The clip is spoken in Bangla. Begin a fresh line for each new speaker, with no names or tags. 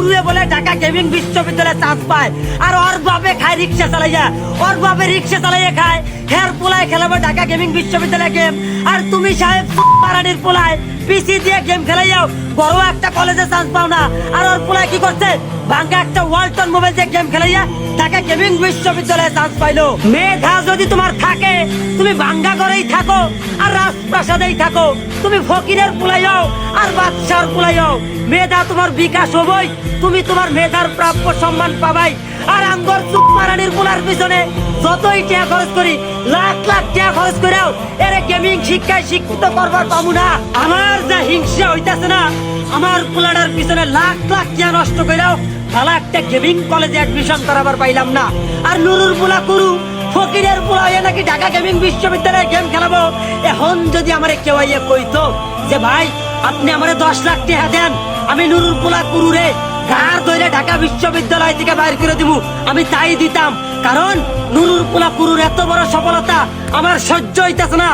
কুরুয়ে বলে ঢাকা গেমিং বিশ্ববিদ্যালয়ে চান্স পায়, আর ওর বাপে খায় রিক্সা চালাইয়া, ওর বাপে রিক্সা চালাইয়া খায়, হের পোলায় খেলাবে ঢাকা গেমিং বিশ্ববিদ্যালয়ে গেম। আর তুমি সাহেব পারানির পোলায় পিসি দিয়ে গেম খেলাইয়াও বড় একটা কলেজে চান্স পাও না। আর ওর পোলায় কি করছে, ভাঙ্গা একটা ওয়ালটন মোবাইল দিয়ে গেম খেলাইয়া ঢাকা গেমিং বিশ্ববিদ্যালয়ে চান্স পাইলো। মেধা যদি তোমার থাকে, তুমি ভাঙ্গা করেই থাকো আর রাজপ্রাসাদেই থাকো, তুমি ফকিরের পোলাই হও আর বাদশার পোলাই হও, মেধা তোমার বিকাশ হবই, তুমি তোমার মেধার প্রাপ্য সম্মান পাবাই। আর আঙ্গর চুপ মারানির পোলার পিছনে যতই টাকা খরচ করি, লাখ লাখ টাকা খরচ করেও এর গেমিং শিক্ষায় শিক্ষিত করবার পাবো না। আমার যা হিংসা হইতাছে না, আমার পোলাটার পিছনে লাখ লাখ টাকা নষ্ট করেও ভালো একটা গেমিং কলেজে অ্যাডমিশন করাবার পাইলাম না। আর নুরুর পোলা কুরু ফকিরের পোলা হয়ে নাকি ঢাকা গেমিং বিশ্ববিদ্যালয়ে গেম খেলাবো। এখন যদি আমারে কেউ ইয়ে কইতো যে ভাই আপনি আমারে 10 লাখ টাকা দেন, আমি নুরুর পোলা কুরুরে ঘাড় ধরে ঢাকা বিশ্ববিদ্যালয় থেকে বাইর করে দিব, আমি তাই দিতাম। কারণ নুরুর পোলা কুরুর এত বড় সফলতা আমার সহ্য হইতাছে না।